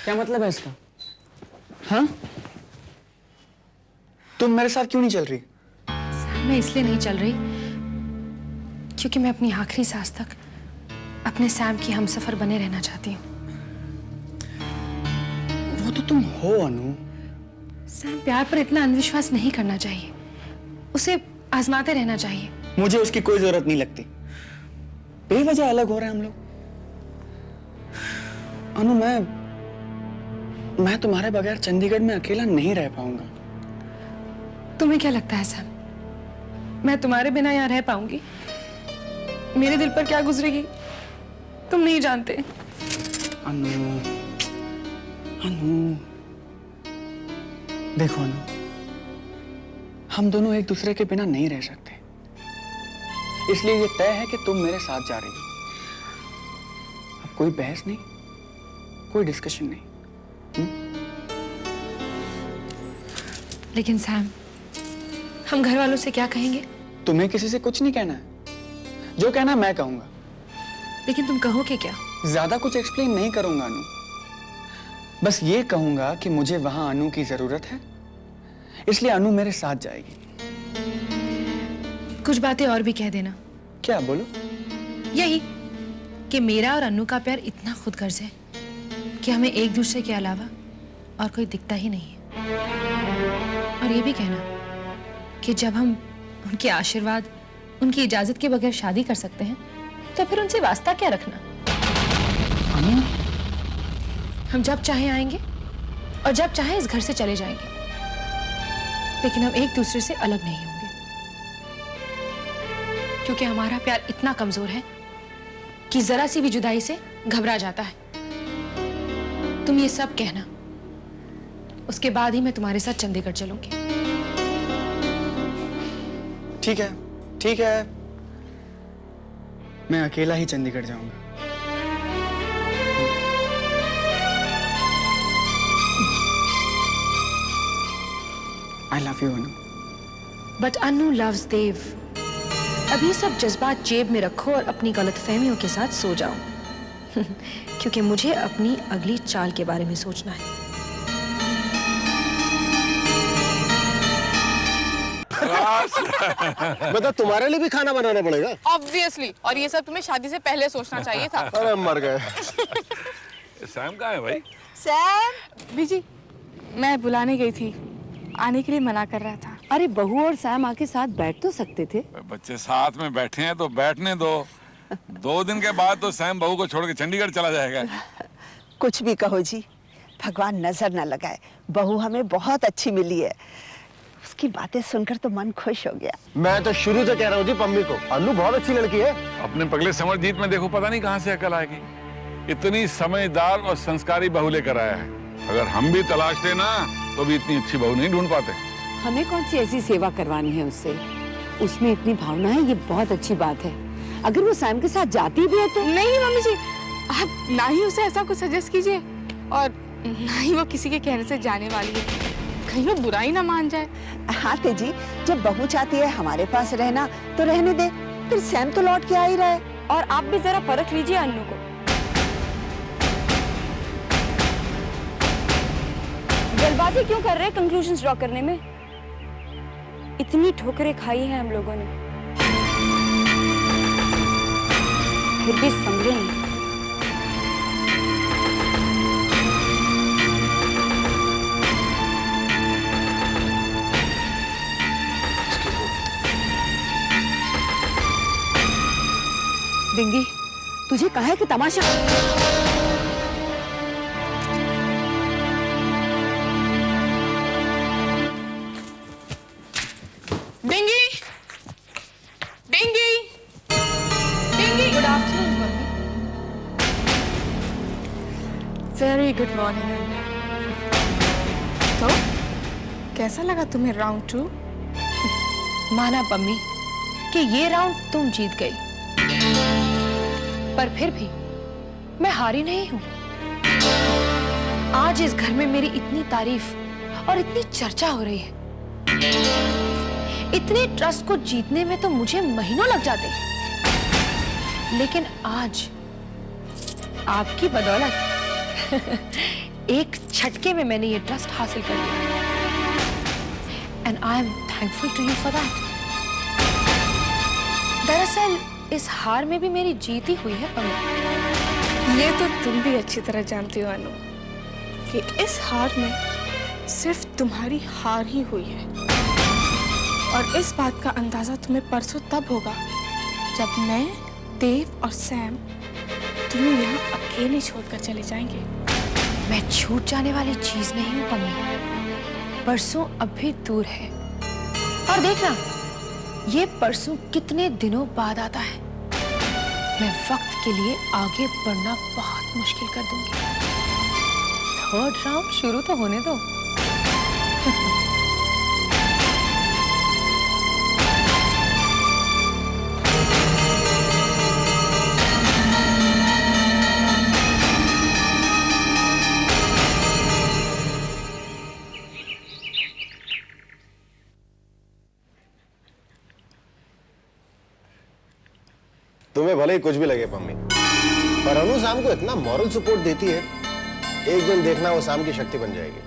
क्या मतलब है इसका? हाँ, तुम मेरे साथ क्यों नहीं चल रही? सैम, मैं इसलिए नहीं चल रही क्योंकि मैं अपनी आखिरी सांस तक अपने सैम की हमसफर बने रहना चाहती हूँ। वो तो तुम हो अनु। सैम, प्यार पर इतना अंधविश्वास नहीं करना चाहिए, उसे आजमाते रहना चाहिए। मुझे उसकी कोई जरूरत नहीं लगती। बेवजह अलग हो रहे हैं हम लोग। अनु, मैं तुम्हारे बगैर चंडीगढ़ में अकेला नहीं रह पाऊंगा। तुम्हें क्या लगता है सैम, मैं तुम्हारे बिना यहाँ रह पाऊंगी? मेरे दिल पर क्या गुजरेगी तुम नहीं जानते। अनु, अनु, देखो अनु, हम दोनों एक दूसरे के बिना नहीं रह सकते, इसलिए ये तय है कि तुम मेरे साथ जा रही हो। अब कोई बहस नहीं, कोई डिस्कशन नहीं। लेकिन सैम, हम घर वालों से क्या कहेंगे? तुम्हें किसी से कुछ नहीं कहना है, जो कहना मैं कहूंगा। लेकिन तुम कहोगे क्या? ज्यादा कुछ एक्सप्लेन नहीं करूंगा अनु, बस ये कहूंगा कि मुझे वहां अनु की जरूरत है, इसलिए अनु मेरे साथ जाएगी। कुछ बातें और भी कह देना। क्या? बोलो। यही कि मेरा और अनु का प्यार इतना खुदगर्ज है कि हमें एक दूसरे के अलावा और कोई दिखता ही नहीं है। और ये भी कहना कि जब हम उनके आशीर्वाद, उनकी इजाजत के बगैर शादी कर सकते हैं, तो फिर उनसे वास्ता क्या रखना? अनु, हम जब चाहे आएंगे और जब चाहे इस घर से चले जाएंगे, लेकिन हम एक दूसरे से अलग नहीं होंगे, क्योंकि हमारा प्यार इतना कमजोर है कि जरा सी भी जुदाई से घबरा जाता है। तुम ये सब कहना, उसके बाद ही मैं तुम्हारे साथ चंडीगढ़ चलूंगी। ठीक है, ठीक है, मैं अकेला ही चंडीगढ़ जाऊंगा। I love you, Anu. But Anu loves Dev. अभी सब जज्बात जेब में रखो और अपनी गलतफहमियों के साथ सो जाओ क्योंकि मुझे अपनी अगली चाल के बारे में सोचना है। मतलब तुम्हारे लिए भी खाना बनाना पड़ेगा? ऑब्वियसली, और ये सब तुम्हें शादी से पहले सोचना चाहिए था। अरे मर गए। सैम कहाँ है भाई? सैम बीजी, मैं बुलाने गई थी, आने के लिए मना कर रहा था। अरे बहू और सैम आके साथ बैठ तो सकते थे। बच्चे साथ में बैठे हैं तो बैठने दो। 2 दिन के बाद तो सैम बहू को छोड़ के चंडीगढ़ चला जाएगा। कुछ भी कहो जी, भगवान नजर न लगाए, बहू हमें बहुत अच्छी मिली है। उसकी बातें सुनकर तो मन खुश हो गया। मैं तो शुरू से कह रहा हूँ जी पम्मी को, अनु बहुत अच्छी लड़की है। अपने पगले समरजीत में देखो, पता नहीं कहाँ से अकल आएगी। इतनी समझदार और संस्कारी बहू लेकर आया है। अगर हम भी तलाश लेना तो भी इतनी अच्छी बहू नहीं ढूंढ पाते। हमें कौन सी ऐसी सेवा करवानी है उससे? उसमें इतनी भावना है, ये बहुत अच्छी बात है। अगर वो सैम के साथ जाती भी है तो। नहीं मम्मी जी, आप ना ही उसे ऐसा कुछ सजेस्ट कीजिए और ना ही वो किसी के कहने से जाने वाली है, कहीं वो बुरा ही ना मान जाए। हाँ तेजी, जब बहू चाहती है हमारे पास रहना तो रहने दे, फिर सैम तो लौट के आ ही रहा है। और आप भी जरा परख लीजिए अन्नू को। जल्दबाजी क्यों कर रहे हैं कंक्लूजन्स ड्रॉ करने में? इतनी ठोकरें खाई हैं हम लोगों ने, फिर भी संभले नहीं। डिंगी, तुझे कहा है कि तमाशा। डिंगी, डिंगी, डिंगी। Good afternoon mummy. Very good morning. तो कैसा लगा तुम्हें राउंड 2? माना पम्मी कि ये राउंड तुम जीत गई, पर फिर भी मैं हारी नहीं हूं। आज इस घर में मेरी इतनी तारीफ और इतनी चर्चा हो रही है। इतने ट्रस्ट को जीतने में तो मुझे महीनों लग जाते, लेकिन आज आपकी बदौलत एक झटके में मैंने ये ट्रस्ट हासिल कर लिया and I am thankful to you for that. दरअसल इस हार में भी मेरी जीत ही हुई है पम्मी। ये तो तुम भी अच्छी तरह जानती हो अनु कि इस हार में सिर्फ तुम्हारी हार ही हुई है, और इस बात का अंदाजा तुम्हें परसों तब होगा जब मैं, देव और सैम तुम्हें यहाँ अकेले छोड़कर चले जाएंगे। मैं छूट जाने वाली चीज नहीं हूँ पम्मी। परसों अब भी दूर है और देखना ये परसों कितने दिनों बाद आता है। मैं वक्त के लिए आगे बढ़ना बहुत मुश्किल कर दूंगी। थर्ड राउंड शुरू तो होने दो। तुम्हें भले ही कुछ भी लगे पम्मी, पर अनु शाम को इतना मॉरल सपोर्ट देती है, एक दिन देखना वो शाम की शक्ति बन जाएगी।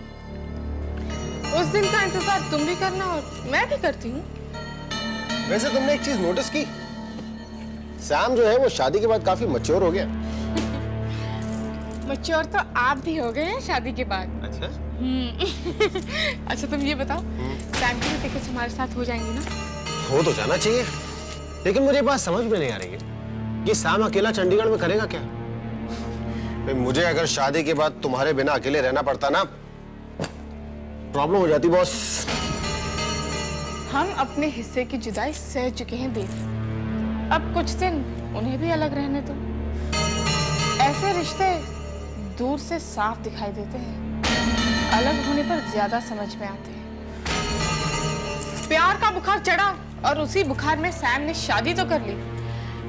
उस दिन का इंतजार तुम भी करना और मैं भी करती हूँ। वैसे तुमने एक चीज नोटिस की, सैम जो है वो शादी के बाद काफी मैच्योर हो गया। मैच्योर तो आप भी हो गए हैं शादी के बाद। अच्छा अच्छा तुम ये बताओ, सैम की टिकट हमारे साथ हो जाएंगी ना? हो तो जाना चाहिए, लेकिन मुझे बात समझ में नहीं आ रही है कि सैम अकेला चंडीगढ़ में करेगा क्या। भाई मुझे अगर शादी के बाद तुम्हारे बिना अकेले रहना पड़ता ना, प्रॉब्लम हो जाती बॉस। हम अपने हिस्से की जुदाई सह चुके हैं देव, अब कुछ दिन उन्हें भी अलग रहने दो। ऐसे रिश्ते दूर से साफ दिखाई देते हैं, अलग होने पर ज्यादा समझ में आते हैं। प्यार का बुखार चढ़ा और उसी बुखार में सैम ने शादी तो कर ली,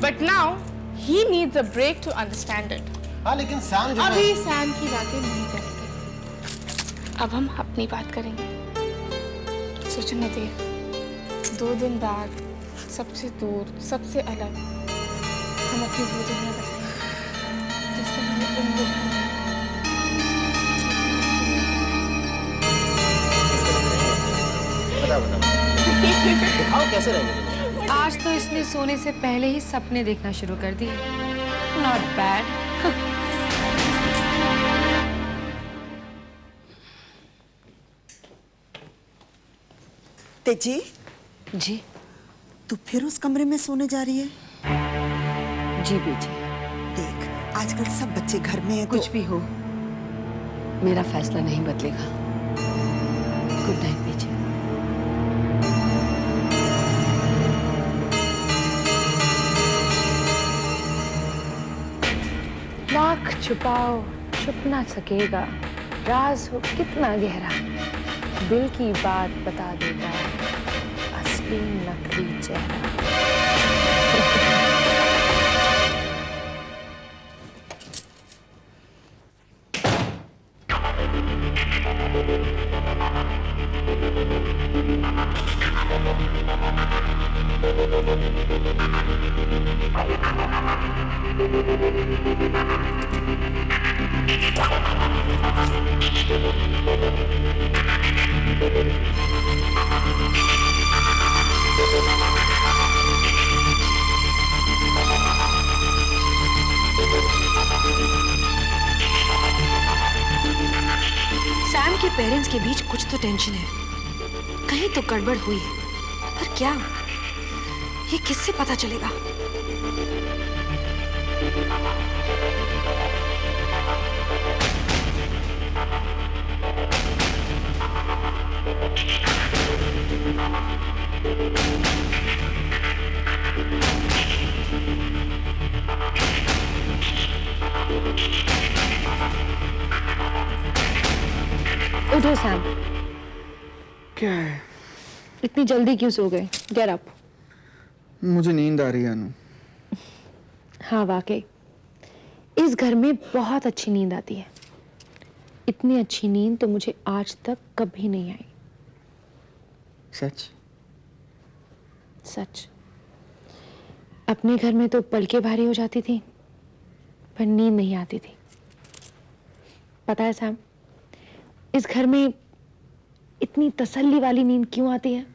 but now he needs a break to understand it. हाँ लेकिन सैम जो अभी सैम की बातें नहीं करेंगे, अब हम अपनी बात करेंगे। सोचो ना देव, 2 दिन बाद सबसे दूर, सबसे अलग हम अपनी वो दुनिया बसाएंगे जिससे हमें उम्मीद है। दिखाओ कैसे रहेंगे। आज तो इसने सोने से पहले ही सपने देखना शुरू कर दिए। Not bad. तेजी, जी तू फिर उस कमरे में सोने जा रही है? जी बेटी, देख, आजकल सब बच्चे घर में हैं तो... कुछ भी हो मेरा फैसला नहीं बदलेगा। गुड नाइट बेटी। नाक छुपाओ छुप ना सकेगा, राज हो कितना गहरा, दिल की बात बता देता असली नकली चेहरा। सैम के पेरेंट्स के बीच कुछ तो टेंशन है, कहीं तो गड़बड़ हुई है, पर क्या, ये किससे पता चलेगा? उठो सैम। क्या है? इतनी जल्दी क्यों सो गए? Get up. मुझे नींद आ रही है अनु। हाँ वाकई इस घर में बहुत अच्छी नींद आती है। इतनी अच्छी नींद तो मुझे आज तक कभी नहीं आई। सच? सच। अपने घर में तो पलकें भारी हो जाती थी पर नींद नहीं आती थी। पता है सैम, इस घर में इतनी तसल्ली वाली नींद क्यों आती है?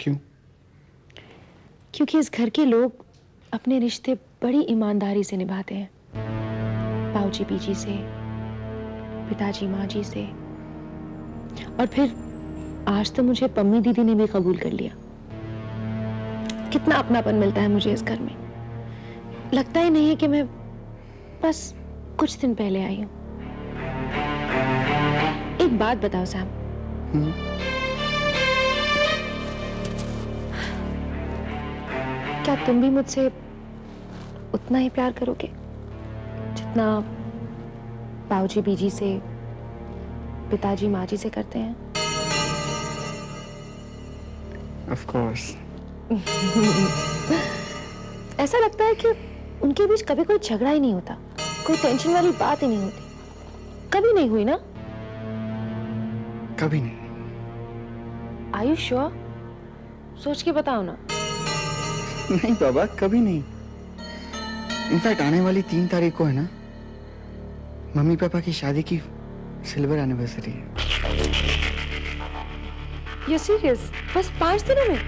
क्यों? क्योंकि इस घर के लोग अपने रिश्ते बड़ी ईमानदारी से निभाते हैं। बाऊजी बीजी से, पिताजी माँ जी से, और फिर आज तो मुझे पम्मी दीदी ने भी कबूल कर लिया। कितना अपनापन मिलता है मुझे इस घर में। लगता ही नहीं है कि मैं बस कुछ दिन पहले आई हूं। एक बात बताओ सैम, क्या तुम भी मुझसे उतना ही प्यार करोगे जितना बाऊजी बीजी से, पिताजी माँ जी से करते हैं? Of course. ऐसा लगता है कि उनके बीच कभी कोई झगड़ा ही नहीं होता, कोई टेंशन वाली बात ही नहीं होती। कभी नहीं हुई ना? कभी नहीं। Are you sure? सोच के बताओ ना। नहीं बाबा, कभी नहीं। इनफैक्ट आने वाली 3 तारीख को है ना, मम्मी पापा की शादी की सिल्वर एनिवर्सरी है। You're serious? बस 5 दिनों में?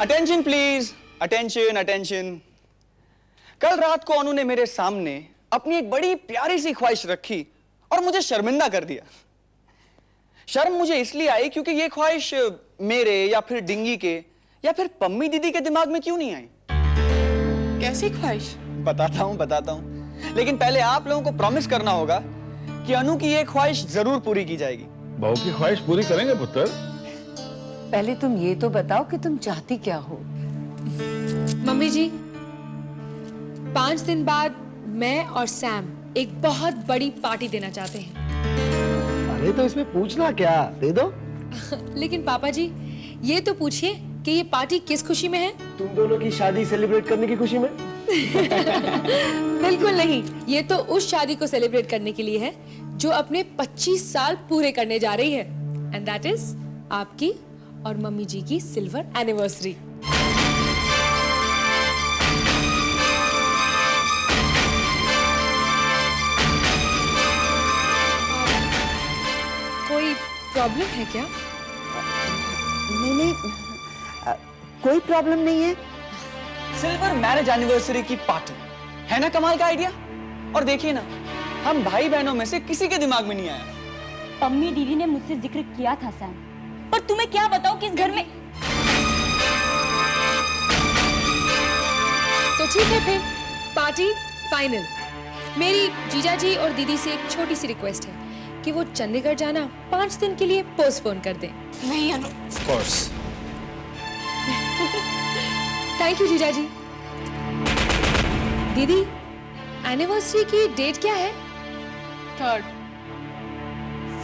Attention please, attention attention. कल रात को अनु ने मेरे सामने अपनी एक बड़ी प्यारी सी ख्वाहिश रखी और मुझे शर्मिंदा कर दिया। शर्म मुझे इसलिए आई क्योंकि ये ख्वाहिश मेरे या फिर डिंगी के या फिर पम्मी दीदी के दिमाग में क्यों नहीं आई। कैसी ख्वाहिश? बताता हूं, लेकिन पहले आप लोगों को प्रॉमिस करना होगा कि अनु की ये ख्वाहिश जरूर पूरी की जाएगी। बहू की ख्वाहिश पूरी करेंगे पुत्र। पहले तुम ये तो बताओ कि तुम चाहती क्या हो। मम्मी जी, 5 दिन बाद मैं और सैम एक बहुत बड़ी पार्टी देना चाहते हैं। अरे तो इसमें पूछना क्या, दे दो। लेकिन पापा जी, ये तो पूछिए कि ये पार्टी किस खुशी में है? तुम दोनों की शादी सेलिब्रेट करने की खुशी में। बिल्कुल नहीं, ये तो उस शादी को सेलिब्रेट करने के लिए है जो अपने 25 साल पूरे करने जा रही है, एंड दैट इज आपकी और मम्मी जी की सिल्वर एनिवर्सरी। कोई प्रॉब्लम है क्या? नहीं, कोई प्रॉब्लम नहीं है। सिल्वर मैरिज एनिवर्सरी की पार्टी है ना कमाल का आइडिया। और देखिए ना, हम भाई बहनों में से किसी के दिमाग में नहीं आया। पम्मी दीदी ने मुझसे जिक्र किया था सैम, पर तुम्हें क्या बताऊं कि इस घर में। तो ठीक है, फिर पार्टी फाइनल। मेरी जीजा जी और दीदी से एक छोटी सी रिक्वेस्ट है कि वो चंडीगढ़ जाना 5 दिन के लिए पोस्टपोन कर दें। नहीं अनु। Of course. थैंक यू जीजा जी। दीदी, एनिवर्सरी की डेट क्या है? 3rd।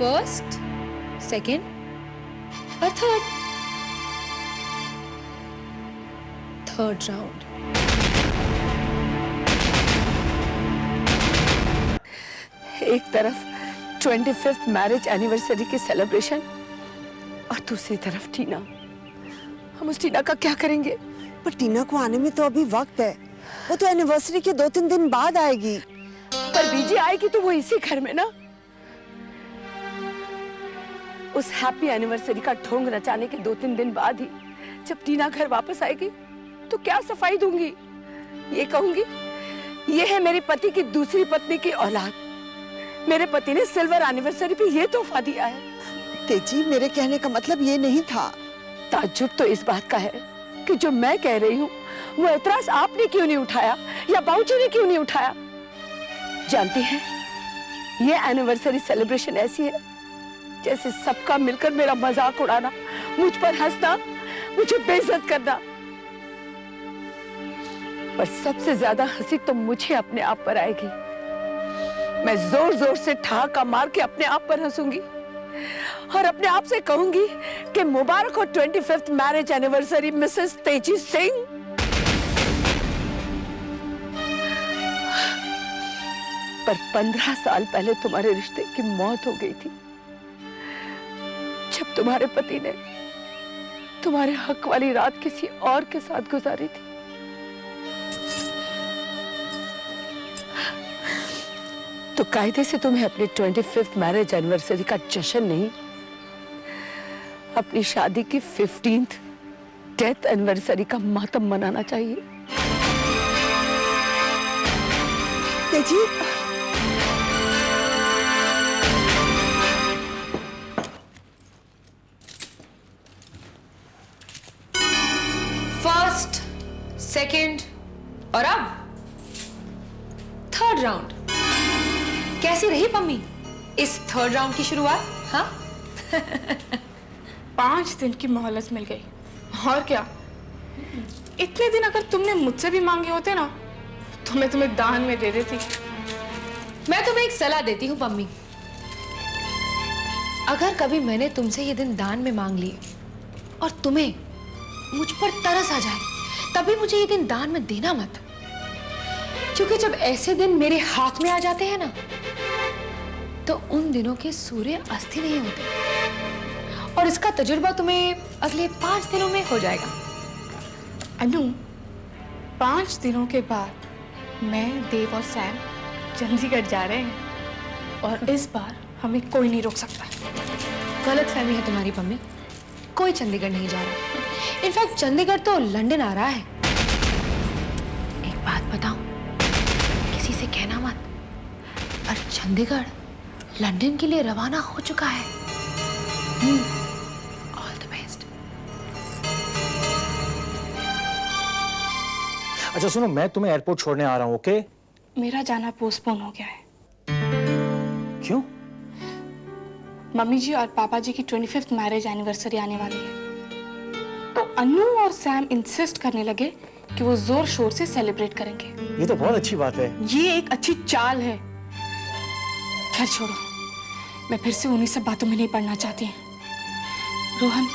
1st, 2nd और 3rd। 3rd round. एक तरफ 25th मैरिज एनिवर्सरी की सेलिब्रेशन और दूसरी तरफ टीना। हम उस टीना का क्या करेंगे? पर टीना को आने में तो अभी वक्त है। वो तो एनिवर्सरी के 2-3 दिन बाद आएगी। पर बीजी आएगी तो वो इसी घर में ना। उस हैप्पी एनिवर्सरी का ढोंग रचाने के 2-3 दिन बाद ही जब टीना घर वापस आएगी तो क्या सफाई दूंगी? ये कहूंगी, ये है मेरे पति की दूसरी पत्नी की औलाद। मेरे पति ने सिल्वर एनिवर्सरी पे ये तोहफा दिया है। तेजी, मेरे कहने का मतलब ये नहीं था। ताज्जुब तो इस बात का है कि जो मैं कह रही हूँ वो एतराज आपने क्यों नहीं उठाया या बाबूजी ने क्यों नहीं उठाया? जानती हैं, ये एनिवर्सरी सेलिब्रेशन ऐसी है जैसे सबका मिलकर मेरा मजाक उड़ाना, मुझ पर हंसना, मुझे बेइज्जत करना। पर सबसे ज्यादा हंसी तो मुझे अपने आप पर आएगी। मैं जोर जोर से ठहाका मार के अपने आप पर हंसूंगी और अपने आप से कहूंगी कि मुबारक हो 25th मैरिज एनिवर्सरी मिसेस तेजी सिंह। पर 15 साल पहले तुम्हारे रिश्ते की मौत हो गई थी, जब तुम्हारे पति ने तुम्हारे हक वाली रात किसी और के साथ गुजारी थी। तो कायदे से तुम्हें अपनी 25th मैरिज एनिवर्सरी का जश्न नहीं, अपनी शादी की 15th डेथ एनिवर्सरी का मातम मनाना चाहिए। तेजी, फर्स्ट, सेकंड और अब थर्ड राउंड। कैसी रही पम्मी इस थर्ड राउंड की शुरुआत? हाँ 5 दिन की मोहलत मिल गई। और क्या, इतने दिन अगर तुमने मुझसे भी मांगे होते ना तो मैं तुम्हें दान में दे देती। मैं तुम्हें एक सलाह देती हूँ पम्मी, अगर कभी मैंने तुमसे ये दिन दान में मांग लिए और तुम्हें मुझ पर तरस आ जाए, तभी मुझे ये दिन दान में देना मत, क्योंकि जब ऐसे दिन मेरे हाथ में आ जाते हैं ना, तो उन दिनों के सूर्य अस्थि नहीं होते, और इसका तजुर्बा तुम्हें अगले 5 दिनों में हो जाएगा। अनु, 5 दिनों के बाद मैं, देव और सैम चंडीगढ़ जा रहे हैं और इस बार हमें कोई नहीं रोक सकता। गलत फहमी है तुम्हारी पम्मी, कोई चंडीगढ़ नहीं जा रहा। इनफैक्ट चंडीगढ़ तो लंदन आ रहा है। एक बात बताऊं, किसी से कहना मत, पर चंडीगढ़ लंदन के लिए रवाना हो चुका है। All the best. अच्छा सुनो, मैं तुम्हें एयरपोर्ट छोड़ने आ रहा हूँ, ओके? मेरा जाना पोस्टपोन हो गया है। क्यों? मम्मी जी और पापा जी की 25th मैरिज एनिवर्सरी आने वाली है, तो अनु और सैम इंसिस्ट करने लगे कि वो जोर शोर से सेलिब्रेट करेंगे। ये तो बहुत अच्छी बात है। ये एक अच्छी चाल है। खैर छोड़ो, मैं फिर से उन्हीं सब बातों में नहीं पड़ना चाहती। रोहन,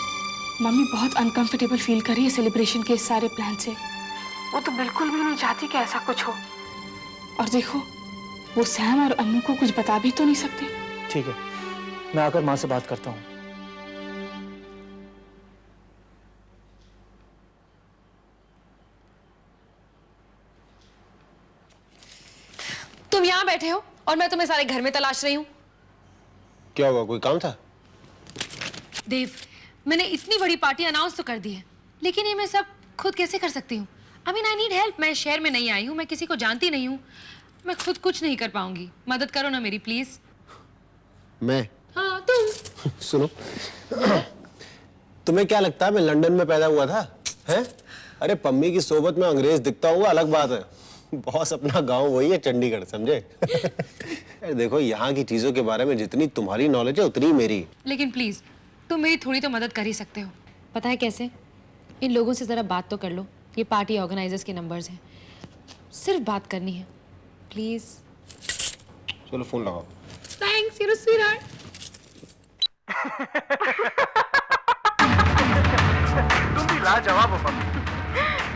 मम्मी बहुत अनकंफर्टेबल फील कर रही है सेलिब्रेशन के इस सारे प्लान से। वो तो बिल्कुल भी नहीं चाहती कि ऐसा कुछ हो। और देखो, वो सैम और अनु को कुछ बता भी तो नहीं सकती। ठीक है, मैं आकर माँ से बात करता हूँ। तुम यहाँ बैठे हो और मैं तुम्हें सारे घर में तलाश रही हूँ। क्या हुआ, कोई काम था? देव, मैंने इतनी बड़ी पार्टी अनाउंस तो कर दी है, लेकिन ये मैं सब खुद कैसे कर सकती हूँ? I mean I need help. मैं शहर में नहीं आई हूँ, मैं किसी को जानती नहीं हूँ, मैं खुद कुछ नहीं कर पाऊंगी। मदद करो ना मेरी, प्लीज। मैं? हाँ तुम। सुनो, तुम्हें क्या लगता है मैं लंदन में पैदा हुआ था? हैं? अरे पम्मी की सोबत में अंग्रेज दिखता हूँ अलग बात है, बॉस अपना गांव वही है चंडीगढ़, समझे? देखो, यहाँ की चीजों के बारे में जितनी तुम्हारी नॉलेज है उतनी मेरी। लेकिन प्लीज तुम मेरी थोड़ी तो मदद कर ही सकते हो। पता है कैसे? इन लोगों से जरा बात तो कर लो। ये पार्टी ऑर्गेनाइजर्स के नंबर्स हैं, सिर्फ बात करनी है, प्लीज। चलो फोन लगाओ। Thanks, you sweetheart. तुम भी लाजवाब हो पम्मी।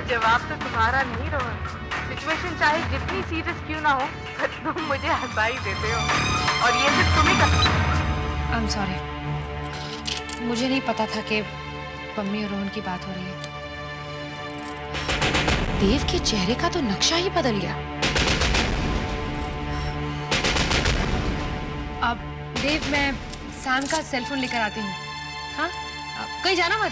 जवाब तो तुम्हारा नहीं रोहन। सिचुएशन चाहे जितनी सीरियस क्यों ना हो, पर तुम मुझे हंसा ही देते हो, और ये सिर्फ तुम्ही का। आई एम सॉरी, मुझे नहीं पता था कि पम्मी और रोहन की बात हो रही है। देव के चेहरे का तो नक्शा ही बदल गया। अब देव, मैं सैम का सेल फोन लेकर आती हूँ। हाँ, कहीं जाना मत।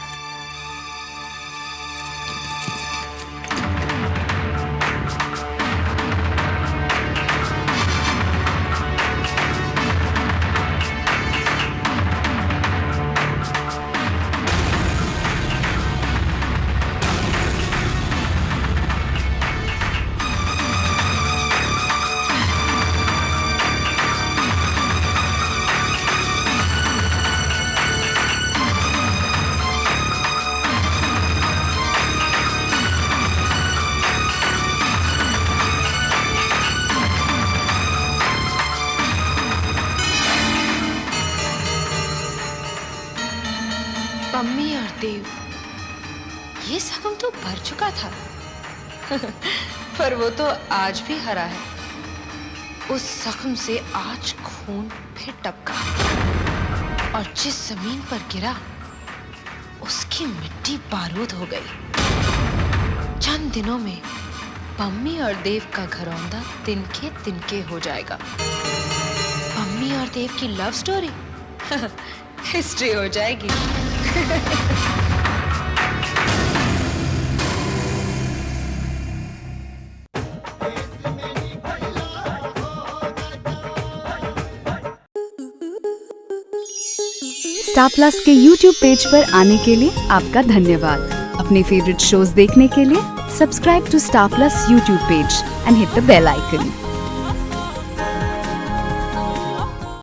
पम्मी और देव, ये सगम तो भर चुका था पर वो तो आज भी हरा है। उस जख्म से आज खून फिर टपका, और जिस जमीन पर गिरा उसकी मिट्टी बारूद हो गई। चंद दिनों में पम्मी और देव का घरौंदा तिनके तिनके हो जाएगा। भूमि और देव की लव स्टोरी हिस्ट्री हो जाएगी। स्टार प्लस के YouTube पेज पर आने के लिए आपका धन्यवाद। अपने फेवरेट शोज देखने के लिए subscribe to Star Plus YouTube page and hit the bell icon.